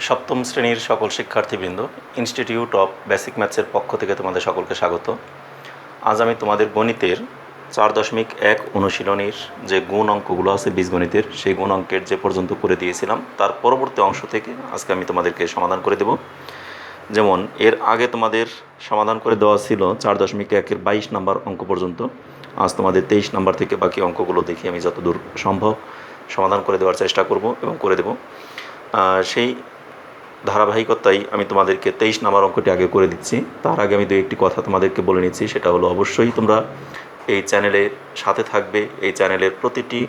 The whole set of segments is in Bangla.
সপ্তম শ্রেণীর সকল শিক্ষার্থীবৃন্দ, ইনস্টিটিউট অফ বেসিক ম্যাথসের পক্ষ থেকে তোমাদের সকলকে স্বাগত। আজ আমি তোমাদের গণিতের 4.1 অনুশীলনীর যে গুণ অঙ্কগুলো আছে বীজগণিতের, সেই গুণ অঙ্কের যে পর্যন্ত করে দিয়েছিলাম তার পরবর্তী অংশ থেকে আজকে আমি তোমাদেরকে সমাধান করে দেব। যেমন এর আগে তোমাদের সমাধান করে দেওয়া ছিল 4.1-এর 22 নম্বর অঙ্ক পর্যন্ত। আজ তোমাদের 23 নম্বর থেকে বাকি অঙ্কগুলো দেখি আমি যতদূর সম্ভব সমাধান করে দেওয়ার চেষ্টা করব এবং করে দেব। সেই ধারাবাহিকতায় আমি তোমাদেরকে 23 নম্বর অঙ্কটি আগে করে দিচ্ছি। তার আগে আমি একটি কথা তোমাদেরকে বলে নিচ্ছি, সেটা হলো অবশ্যই তোমরা এই চ্যানেলের সাথে থাকবে, এই চ্যানেলের প্রতিটি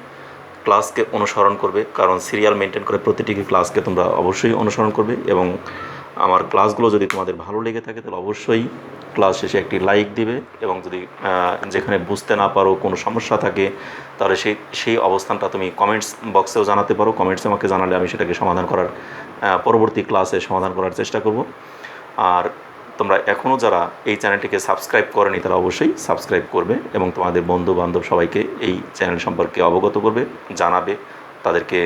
ক্লাসকে অনুসরণ করবে, কারণ সিরিয়াল মেনটেন করে প্রতিটি ক্লাসকে তোমরা অবশ্যই অনুসরণ করবে। এবং আমার ক্লাসগুলো যদি তোমাদের ভালো লেগে থাকে তাহলে অবশ্যই ক্লাস শেষে একটি লাইক দিবে, এবং যদি যেখানে বুঝতে না পারো, কোনো সমস্যা থাকে, তাহলে সেই অবস্থানটা তুমি কমেন্টস বক্সেও জানাতে পারো। কমেন্টসে আমাকে জানালে আমি সেটাকে সমাধান করার পরবর্তী ক্লাসে সমাধান করার চেষ্টা করব। আর তোমরা এখনও যারা এই চ্যানেলটিকে সাবস্ক্রাইব করেনি তারা অবশ্যই সাবস্ক্রাইব করবে এবং তোমাদের বন্ধু বান্ধব সবাইকে এই চ্যানেল সম্পর্কে অবগত করবে, জানাবে, তাদেরকে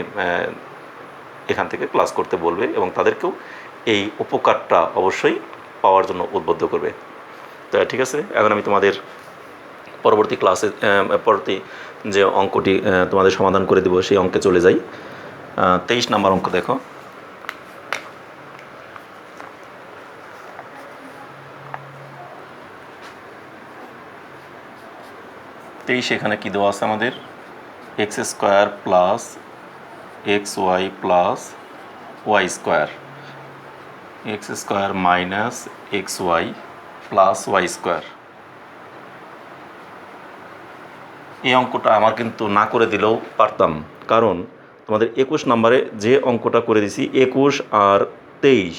এখান থেকে ক্লাস করতে বলবে এবং তাদেরকেও এই উপকারটা অবশ্যই পাওয়ার জন্য উদ্বুদ্ধ করবে। তো ঠিক আছে, এখন আমি তোমাদের পরবর্তী ক্লাসে পরবর্তী যে অঙ্কটি তোমাদের সমাধান করে দেব সেই অঙ্কে চলে যাই। 23 নম্বর অঙ্ক দেখো। এখানে কি দেওয়া আছে আমাদের? X square plus x y plus y square, x square minus x y plus y square. এই অঙ্কটা আমার কিন্তু না করে দিলেও পারতাম, কারণ তোমাদের 21 নম্বরে যে অঙ্কটা করে দিছি 21 আর 23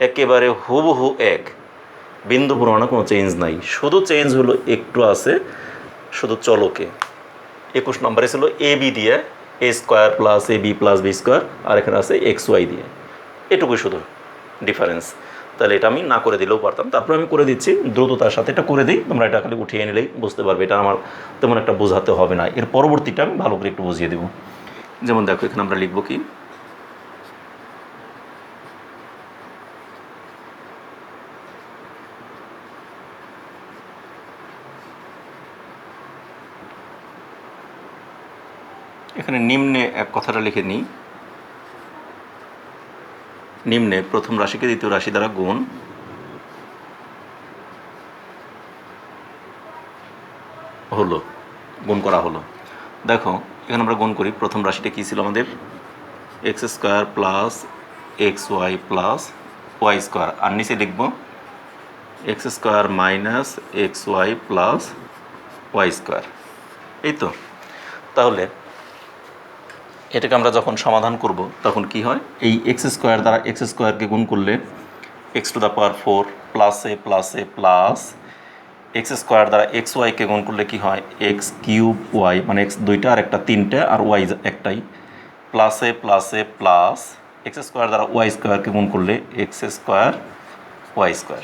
একেবারে হুবহু এক, বিন্দু পরিমাণে কোনো চেঞ্জ নাই, শুধু চেঞ্জ হলো একটু আছে শুধু চলকে। 21 নম্বরে ছিল এ বি দিয়ে এ square plus A B plus B square, আর এখানে আছে এক্স ওয়াই দিয়ে, এটুকুই শুধু ডিফারেন্স। তাহলে এটা আমি না করে দিলেও পারতাম, তারপরে আমি করে দিচ্ছি দ্রুততার সাথে। এটা করে দিই, তোমরা এটা খালি উঠিয়ে নিলেই বুঝতে পারবে, এটা আমার তেমন একটা বোঝাতে হবে না। এর পরবর্তীটা আমি ভালো করে একটু বুঝিয়ে দেবো। যেমন দেখো এখানে আমরা লিখব কি, এখানে নিম্নে এক কথাটা লিখে নিই, নিম্নে প্রথম রাশিকে দ্বিতীয় রাশি দ্বারা গুণ হলো, গুণ করা হলো। দেখো এখানে আমরা গুণ করি, প্রথম রাশিটা কী ছিল আমাদের? X square plus x y plus y square, আর নিচে লিখব x square minus x y plus y square. এই তো, তাহলে এটাকে আমরা যখন সমাধান করব তখন কি হয়? এই এক্স স্কোয়ার দ্বারা এক্স স্কোয়ারকে গুণ করলে x to the power 4 plus A plus x square দ্বারা এক্স ওয়াইকে গুণ করলে কি হয়? এক্স কিউব ওয়াই, মানে এক্স দুইটা আর একটা তিনটে আর ওয়াই একটাই, প্লাস এ প্লাস এক্স স্কোয়ার দ্বারা ওয়াই স্কোয়ারকে গুণ করলে এক্স স্কোয়ার ওয়াই স্কোয়ার।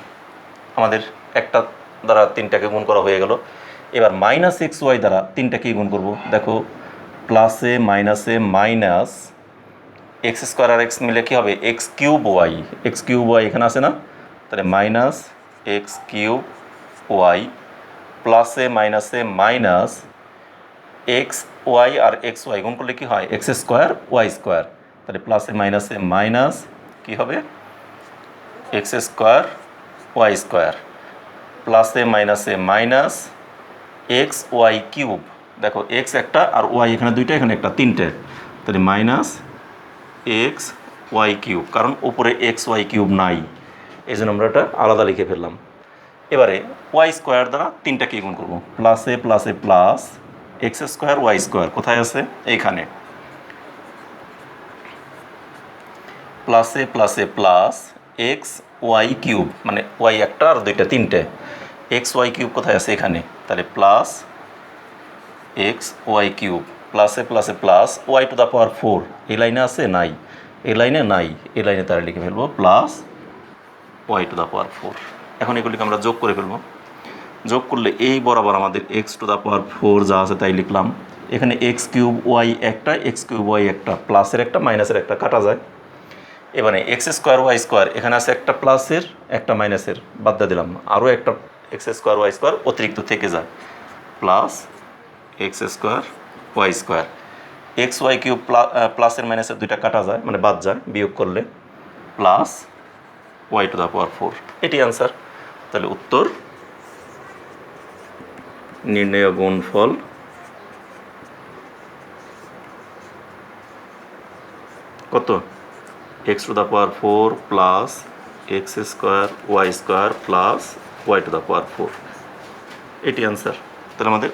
আমাদের একটা দ্বারা তিনটাকে গুণ করা হয়ে গেল। এবার মাইনাস এক্স ওয়াই দ্বারা তিনটাকেই গুণ করব। দেখো প্লাসে মাইনাস এক্স স্কোয়ার আর এক্স মিলে কী হবে? এক্স কিউব ওয়াই এখানে আছে না? তাহলে মাইনাস এক্স কিউব ওয়াই প্লাসে মাইনাস এক্স ওয়াই আর এক্স ওয়াই গুণ করলে কী হয়? X square y square. তাহলে প্লাসে মাইনাস কী হবে? এক্স স্কোয়ার ওয়াই স্কোয়ার প্লাসে মাইনাস এক্স ওয়াই কিউব। দেখো এক্স একটা আর ওয়াই এখানে দুইটা, এখানে একটা, তিনটে, তাহলে মাইনাস এক্স ওয়াই কিউব, কারণ উপরে এক্স ওয়াই কিউব নাই, এই জন্য আমরা এটা আলাদা লিখে ফেললাম। এবারে ওয়াই স্কোয়ার দ্বারা তিনটাকে গুণ করবো, প্লাসে plus x square y square কোথায় আছে? এইখানে, প্লাসে প্লাস এক্স ওয়াই কিউব, মানে ওয়াই একটা আর দুইটা, তিনটে, এক্স ওয়াই কিউব কোথায় আছে? এখানে, তাহলে প্লাস এক্স ওয়াই কিউব, প্লাসে plus y to the power 4, এই লাইনে আছে? নাই, এই লাইনে নাই, এই লাইনে তারা লিখে ফেলবো plus y to the power 4। এখন এগুলিকে আমরা যোগ করে ফেলবো। যোগ করলে এই বরাবর আমাদের এক্স টু দ্য পাওয়ার 4 যা আছে তাই লিখলাম। এখানে এক্স কিউব ওয়াই একটা, এক্স কিউব ওয়াই একটা, প্লাসের একটা মাইনাসের একটা কাটা যায়। এবারে এক্স স্কোয়ার ওয়াই স্কোয়ার এখানে আছে একটা প্লাসের একটা মাইনাসের, বাদ দিয়ে দিলাম, আরও একটা এক্স স্কোয়ার ওয়াই স্কোয়ার অতিরিক্ত থেকে যায়, plus x square y square, x y cube প্লাসের মাইনাসের দুইটা কাটা যায় মানে বাদ যায় বিয়োগ করলে, plus y to the power 4। এটি অ্যান্সার। তাহলে উত্তর নির্ণেয় গুণফল কত? X to the power 4 plus x square y square plus y to the power 4। এটি অ্যান্সার। তাহলে আমাদের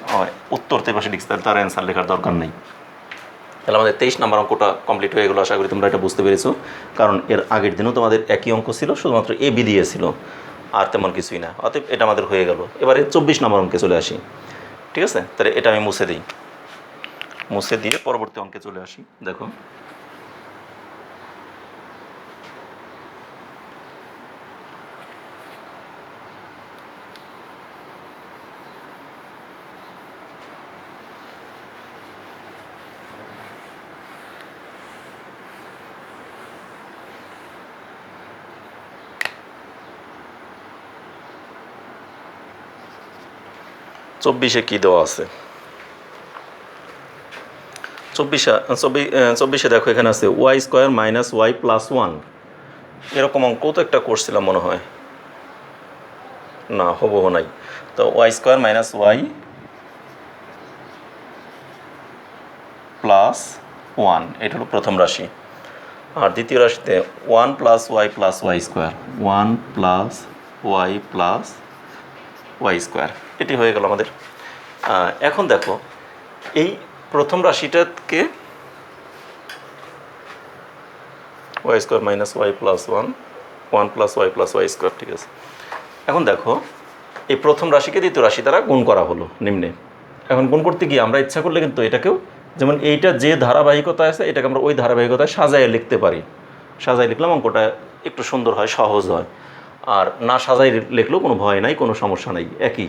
উত্তর তে পাশে লিখছি, তাহলে তার অ্যান্সার লেখার দরকার নেই। তাহলে আমাদের 23 নম্বর অঙ্কটা কমপ্লিট হয়ে গেলো। আশা করি তোমরা এটা বুঝতে পেরেছো, কারণ এর আগের দিনও তোমাদের একই অঙ্ক ছিল, শুধুমাত্র এ বি দিয়েছিল, আর তেমন কিছুই না। অতএব এটা আমাদের হয়ে গেল। এবারে 24 নম্বর অঙ্কে চলে আসি। ঠিক আছে, তাহলে এটা আমি মুছে দিই, মুছে দিয়ে পরবর্তী অঙ্কে চলে আসি। দেখো চব্বিশে কী দেওয়া আছে? চব্বিশে দেখো এখানে আছে y square minus y plus 1। এরকম অঙ্কও তো একটা করছিলাম মনে হয়, না হবো নাই। তো y square minus y plus 1 এটা হলো প্রথম রাশি। আর দ্বিতীয় রাশিতে 1 plus y square, 1 plus y plus y square, এটি হয়ে গেল আমাদের। এখন দেখো এই প্রথম রাশিটাকে y square minus y plus 1 plus y square, ঠিক আছে। এখন দেখো এই প্রথম রাশিকে দ্বিতীয় রাশি দ্বারা গুণ করা হলো নিম্নে। এখন গুণ করতে গিয়ে আমরা ইচ্ছা করলে কিন্তু এটাকেও, যেমন এইটা যে ধারাবাহিকতায় আছে এটাকে আমরা ওই ধারাবাহিকতায় সাজায় লিখতে পারি। সাজায় লিখলাম অঙ্কটা একটু সুন্দর হয়, সহজ হয়। আর না সাজাই লিখলেও কোনো ভয় নাই, কোনো সমস্যা নাই, একই।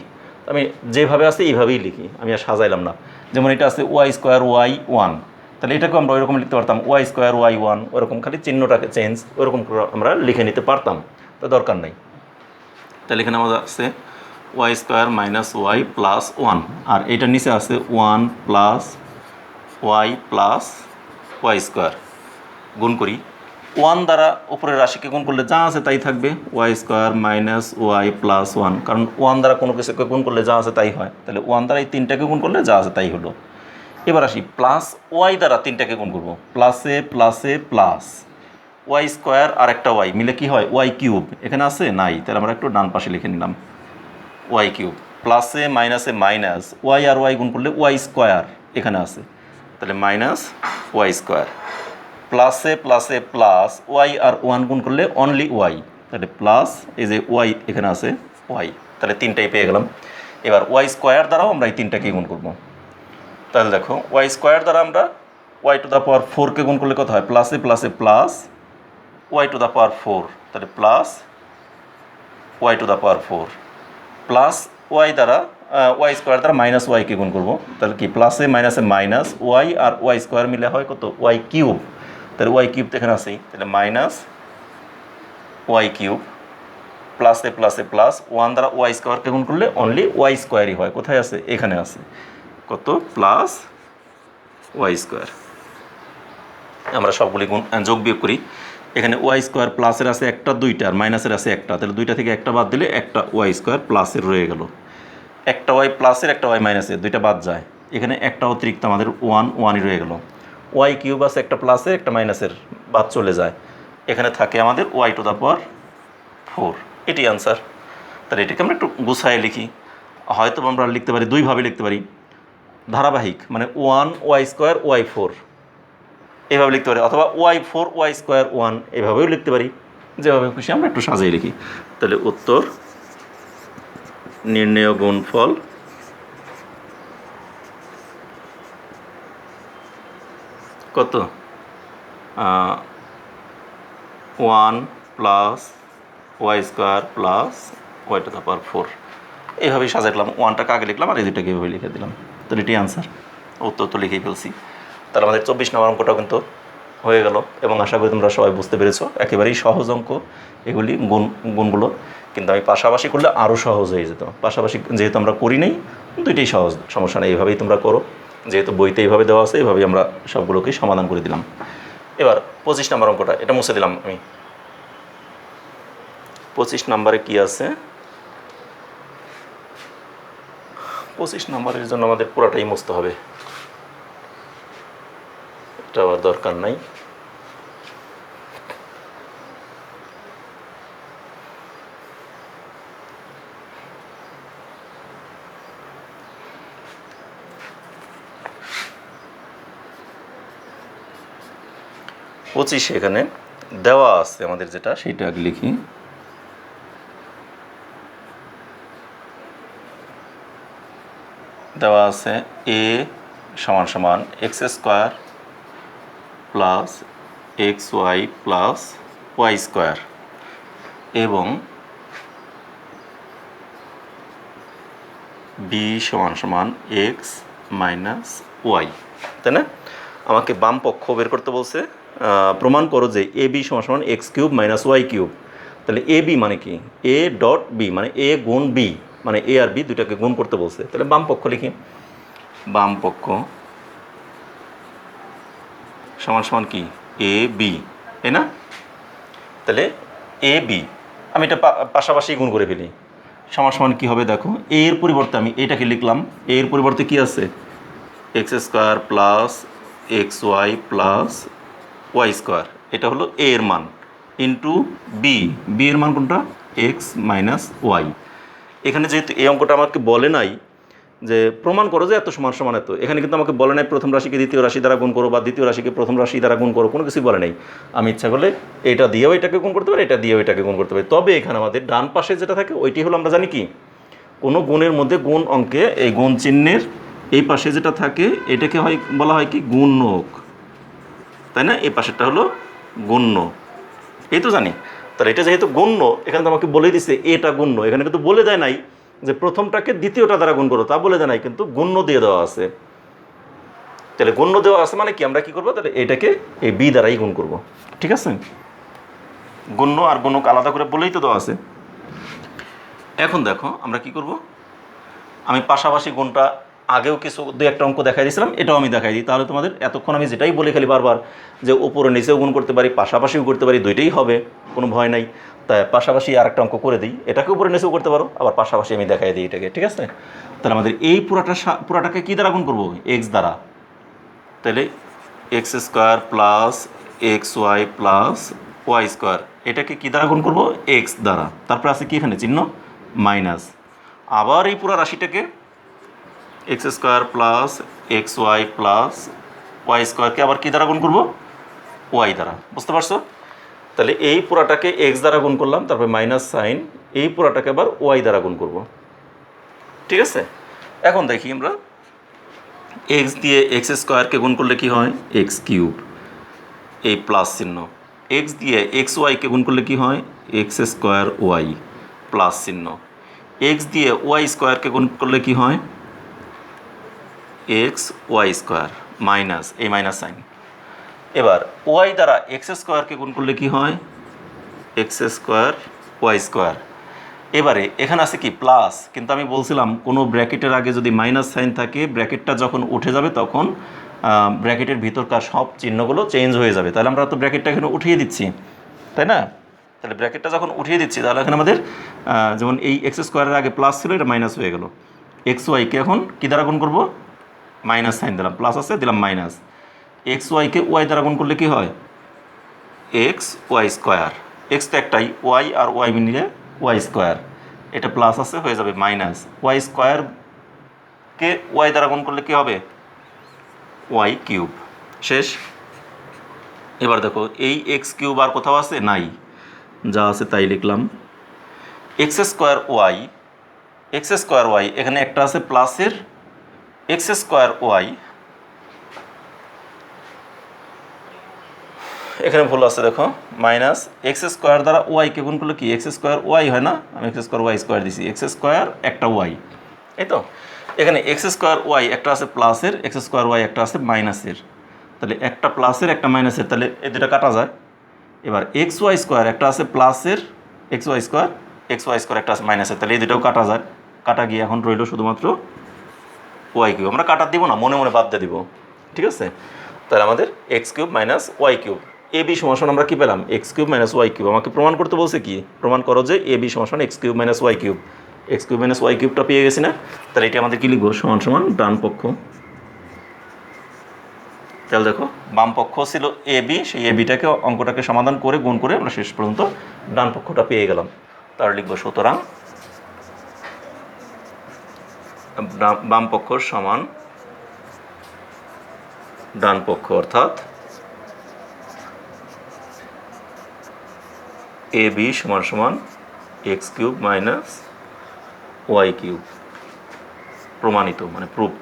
আমি যেভাবে আছে এইভাবেই লিখি, আমি আর সাজাইলাম না। যেমন এটা আছে ওয়াই স্কোয়ার ওয়াই 1, তাহলে এটাকেও আমরা ওইরকম লিখতে পারতাম, ওয়াই স্কোয়ার ওয়াই 1, ওরকম খালি চিহ্নটাকে চেঞ্জ ওরকম করে আমরা লিখে নিতে পারতাম, তো দরকার নেই। তাহলে এখানে আমাদের আছে y square minus y plus 1, আর এইটার নিচে আছে 1 প্লাস ওয়াই স্কোয়ার। গুণ করি 1 দ্বারা উপরের রাশিকে গুণ করলে যা আছে তাই থাকবে, y square minus y plus 1, কারণ 1 দ্বারা কোনো কিছুকে গুণ করলে যা আছে তাই হয়। তাহলে 1 দ্বারা এই 3টাকে গুণ করলে যা আছে তাই হলো। এবার আসি প্লাস ওয়াই দ্বারা 3টাকে গুণ করবো, প্লাসে প্লাসে প্লাস ওয়াই স্কোয়ার আর একটা ওয়াই মিলে কি হয় ওয়াই কিউব, এখানে আছে নাই, তাহলে আমরা একটু ডান পাশে লিখে নিলাম ওয়াই কিউব, প্লাসে মাইনাসে মাইনাস ওয়াই আর ওয়াই গুণ করলে ওয়াই স্কোয়ার এখানে আছে, তাহলে মাইনাস ওয়াই স্কোয়ার, প্লাসে প্লাসে প্লাস ওয়াই আর 1 গুণ করলে অনলি ওয়াই, তাহলে প্লাস এই যে ওয়াই এখানে আছে ওয়াই, তাহলে 3টাই পেয়ে গেলাম। এবার ওয়াই স্কোয়ার দ্বারাও আমরা এই 3টাকেই গুণ করব। তাহলে দেখো ওয়াই স্কোয়ার দ্বারা আমরা ওয়াই টু দ্য পাওয়ার 4কে গুণ করলে কত হয়, প্লাসে প্লাসে plus y to the power 4, তাহলে plus y to the power 4, plus y দ্বারা ওয়াই স্কোয়ার দ্বারা মাইনাস ওয়াইকে গুণ করবো, তাহলে কি প্লাসে মাইনাসে মাইনাস ওয়াই আর ওয়াই স্কোয়ার মিলে হয় কত ওয়াই কিউব, তাহলে ওয়াই কিউব তো এখানে আছেই, তাহলে মাইনাস ওয়াই কিউব, প্লাসে প্লাসে প্লাস 1 দ্বারা ওয়াই স্কোয়ারকে গুণ করলে অনলি ওয়াই স্কোয়ারই হয়, কোথায় আছে এখানে আছে কত প্লাস ওয়াই স্কোয়ার। আমরা সবগুলি গুণ যোগ বিয়োগ করি, এখানে ওয়াই স্কোয়ার প্লাসের আছে একটা, দুইটা, আর মাইনাসের আছে একটা, তাহলে দুইটা থেকে একটা বাদ দিলে একটা ওয়াই স্কোয়ার প্লাসের রয়ে গেল, একটা ওয়াই প্লাসের একটা ওয়াই মাইনাসের, দুইটা বাদ যায়, এখানে একটা অতিরিক্ত আমাদের 1ই রয়ে গেল, ওয়াই কিউব আছে একটা প্লাসের একটা মাইনাসের, বাদ চলে যায়, এখানে থাকে আমাদের ওয়াই টু দ্য পাওয়ার 4, এটি আনসার। তাহলে এটাকে আমরা একটু গুছায় লিখি, হয়তো আমরা লিখতে পারি দুইভাবে লিখতে পারি, ধারাবাহিক মানে 1 ওয়াই স্কোয়ার ওয়াই 4 এভাবে লিখতে পারি, অথবা ওয়াই 4 ওয়াই স্কোয়ার 1 এভাবেও লিখতে পারি, যেভাবে খুশি আমরা একটু সাজিয়ে লিখি। তাহলে উত্তর নির্ণেয় গুণফল কত 1 plus y square plus y to the power 4, এইভাবেই সাজাইলাম, 1টাকে আগে লিখলাম আর এই দুইটাকে এইভাবে লিখে দিলাম, তাহলে এটি আনসার। উত্তর তো লিখেই ফেলছি। তাহলে আমাদের 24 নম্বর অঙ্কটাও কিন্তু হয়ে গেল। এবং আশা করি তোমরা সবাই বুঝতে পেরেছো, একেবারেই সহজ অঙ্ক এগুলি, গুণগুলো। কিন্তু আমি পাশাপাশি করলে আরও সহজ হয়ে যেত। পাশাপাশি যেহেতু আমরা করি নাই, দুইটাই সহজ, সমস্যা নেই, এইভাবেই তোমরা করো। যেহেতু বইতে এইভাবে দেওয়া আছে, এইভাবেই আমরা সবগুলোকেই সমাধান করে দিলাম। এবার 25 নম্বর অঙ্কটা, এটা মুছে দিলাম আমি। 25 নম্বরে কি আছে? 25 নম্বরের জন্য আমাদের পুরাটাই মুছতে হবে, এটা আবার দরকার নাই। পঁচিশে এখানে দেওয়া আছে আমাদের, যেটা সেইটা আগে লিখি। দেওয়া আছে a সমান সমান x square plus x y plus y square এবং b সমান সমান এক্স মাইনাস ওয়াই, তাই না? আমাকে বাম পক্ষ বের করতে বলছে। প্রমাণ করো যে এ বি সমান সমান x cube minus y cube. তাহলে এ বি মানে কি? এ ডট বি মানে এ গুণ বি, মানে এ আর বি দুটাকে গুণ করতে বলছে। তাহলে বাম পক্ষ লিখি। বাম পক্ষ সমান সমান কি? এ বি, তাই না? তাহলে এ বি আমি এটা পাশাপাশি গুণ করে ফেলি। সমান সমান কী হবে দেখো, এর পরিবর্তে আমি এটাকে লিখলাম। এর পরিবর্তে কি আছে? X square plus x y plus y square, এটা হলো এ এর মান, ইন্টু বি। বি এর মান কোনটা? X minus y. এখানে যেহেতু এই অঙ্কটা আমাকে বলে নাই যে প্রমাণ করো যে এত সমান সমান এত, এখানে কিন্তু আমাকে বলে নাই প্রথম রাশিকে দ্বিতীয় রাশি দ্বারা গুণ করো বা দ্বিতীয় রাশিকে প্রথম রাশি দ্বারা গুণ করো, কোনো কিছুই বলে নাই। আমি ইচ্ছা করলে এটা দিয়েও এটাকে গুণ করতে পারি, এটা দিয়েও এটাকে গুণ করতে পারি। তবে এখানে আমাদের ডান পাশে যেটা থাকে ওইটি হলো, আমরা জানি কি, কোনো গুণের মধ্যে গুণ অঙ্কে এই গুণ চিহ্নের এই পাশে যেটা থাকে এটাকে হয় বলা হয় কি? গুণ্যক, তাই না? এই পাশেরটা হলো গুণ্য, এই তো জানি। তাহলে এটা যেহেতু গুণ্য, এখানে তো আমাকে বলে দিচ্ছে এটা গুণ্য। এখানে কিন্তু বলে দেয় নাই যে প্রথমটাকে দ্বিতীয়টা দ্বারা গুণ করো, তা বলে দেয় নাই, কিন্তু গুণ্য দিয়ে দেওয়া আছে। তাহলে গুণ্য দেওয়া আছে মানে কি, আমরা কি করবো? তাহলে এটাকে এই বি দ্বারাই গুণ করব, ঠিক আছে? গুণ্য আর গুণক আলাদা করে বলেই তো দেওয়া আছে। এখন দেখো আমরা কি করব, আমি পাশাপাশি গুণটা আগেও কিছু দু একটা অঙ্ক দেখাই দিয়েছিলাম, এটাও আমি দেখাই দিই। তাহলে তোমাদের এতক্ষণ আমি যেটাই বলে খালি বারবার যে উপরে নিচেও গুণ করতে পারি, পাশাপাশিও করতে পারি, দুইটাই হবে, কোনো ভয় নাই। তাই পাশাপাশি আর একটা অঙ্ক করে দিই, এটাকে উপরে নিচেও করতে পারো, আবার পাশাপাশি আমি দেখাই দিই এটাকে, ঠিক আছে? তাহলে আমাদের এই পুরাটাকে কী দ্বারা গুণ করবো? এক্স দ্বারা। তাহলে x square plus x y plus y square, এটাকে কী দ্বারা গুণ করবো? এক্স দ্বারা। তারপর আছে কি এখানে চিহ্ন? মাইনাস। আবার এই পুরো রাশিটাকে x square plus x y plus y স্কোয়ারকে আবার কী দ্বারা গুণ করবো? ওয়াই দ্বারা। বুঝতে পারছো? তাহলে এই পুরাটাকে এক্স দ্বারা গুণ করলাম, তারপরে মাইনাস সাইন, এই পুরাটাকে আবার ওয়াই দ্বারা গুণ করব, ঠিক আছে? এখন দেখি আমরা এক্স দিয়ে এক্স স্কোয়ারকে গুণ করলে কি হয়? এক্স কিউব, এই প্লাস চিহ্ন। এক্স দিয়ে এক্স ওয়াইকে গুণ করলে কি হয়? এক্স স্কোয়ার ওয়াই, প্লাস চিহ্ন। এক্স দিয়ে ওয়াই স্কোয়ারকে গুণ করলে কি হয়? এক্স ওয়াই স্কোয়ার, মাইনাস, এই মাইনাস সাইন। এবার ওয়াই দ্বারা এক্স স্কোয়ারকে গুণ করলে কি হয়? X square y square. এবারে এখানে আছে কি? প্লাস, কিন্তু আমি বলছিলাম কোনো ব্র্যাকেটের আগে যদি মাইনাস সাইন থাকে, ব্র্যাকেটটা যখন উঠে যাবে তখন ব্র্যাকেটের ভিতরকার সব চিহ্নগুলো চেঞ্জ হয়ে যাবে। তাহলে আমরা তো ব্র্যাকেটটা এখানে উঠিয়ে দিচ্ছি, তাই না? তাহলে ব্র্যাকেটটা যখন উঠিয়ে দিচ্ছি, তাহলে এখানে আমাদের যেমন এই এক্স স্কোয়ারের আগে প্লাস ছিল, এটা মাইনাস হয়ে গেল। এক্স ওয়াইকে এখন কী দ্বারা গুণ করবো? মাইনাস সাইন দিলাম, প্লাস আছে দিলাম মাইনাস। এক্স ওয়াইকে ওয়াই দ্বারা গুণ করলে কী হয়? X y square. এক্স তো একটাই, ওয়াই আর ওয়াই মিলিয়ে ওয়াই স্কোয়ার, এটা প্লাস আছে হয়ে যাবে মাইনাস। ওয়াই স্কোয়ারকে ওয়াই দ্বারা গুণ করলে কী হবে? Y cube. শেষ। এবার দেখো এই এক্স কিউব আর কোথাও আছে? নাই, যা আছে তাই লিখলাম। X square y, x square y, এখানে একটা আছে প্লাসের এক্স স্কোয়ার ওয়াই, এখানে ভুল আছে দেখো, মাইনাস এক্স স্কোয়ার দ্বারা ওয়াইকে গুণ করলে কি? এক্স স্কোয়ার ওয়াই হয় না? আমি এক্স স্কোয়ার ওয়াই স্কোয়ার দিছি, এক্স স্কোয়ার একটা ওয়াই, এই তো। এখানে এক্স স্কোয়ার ওয়াই একটা আছে প্লাসের, এক্স স্কোয়ার ওয়াই একটা আছে মাইনাসের। তাহলে একটা প্লাসের একটা মাইনাসের, তাহলে এই দুটা কাটা যায়। এবার এক্স ওয়াই স্কোয়ার একটা আছে প্লাসের এক্স ওয়াই স্কোয়ার একটা আছে মাইনাসের, তাহলে এই দুটাও কাটা যায়। কাটা গিয়ে এখন রইল শুধুমাত্র ওয়াই কিউব। আমরা কাটা দিব না, মনে মনে বাদ দিয়ে দিব, ঠিক আছে। তাহলে আমাদের x cube minus y cube, A B সমান আমরা কী পেলাম? X cube minus y cube. আমাকে প্রমাণ করতে বলছে কি? প্রমাণ করো যে এ বি সমান x cube minus y cube. X cube minus y কিউবটা পেয়ে গেছি না? তাহলে এটা আমাদের কী লিখবো? সমান ডান পক্ষ। তাহলে দেখো বাম পক্ষ ছিল এ বি, সেই এ বিটাকে অঙ্কটাকে সমাধান করে গুণ করে আমরা শেষ পর্যন্ত ডান পক্ষটা পেয়ে গেলাম। তাহলে লিখবো সুতরাং বাম পক্ষ সমান ডান পক্ষ, অর্থাৎ এ বি সমান x cube minus y cube. প্রমাণিত মানে প্রুভড।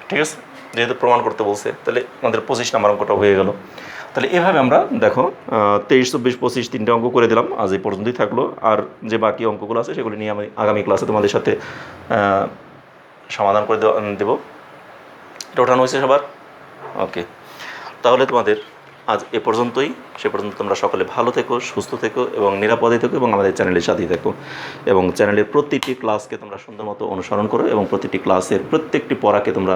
ঠিক আছে, যেহেতু প্রমাণ করতে বলছে তাহলে আমাদের 25 নম্বর অঙ্কটা হয়ে গেল। তাহলে এভাবে আমরা দেখো 23, 24, 25 তিনটে অঙ্ক করে দিলাম। আজ এই পর্যন্তই থাকলো। আর যে বাকি অঙ্কগুলো আছে সেগুলি নিয়ে আমি আগামী ক্লাসে তোমাদের সাথে সমাধান করে দেবো। এটা ওঠানো হয়েছে সবার? ওকে, তাহলে তোমাদের আজ এ পর্যন্তই। সে পর্যন্ত তোমরা সকলে ভালো থেকো, সুস্থ থেকো এবং নিরাপদে থেকো এবং আমাদের চ্যানেলের সাথেই থেকো। এবং চ্যানেলের প্রতিটি ক্লাসকে তোমরা সুন্দর মতো অনুসরণ করো এবং প্রতিটি ক্লাসের প্রত্যেকটি পড়াকে তোমরা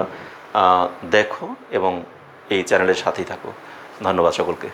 দেখো এবং এই চ্যানেলের সাথেই থাকো। ধন্যবাদ সকলকে।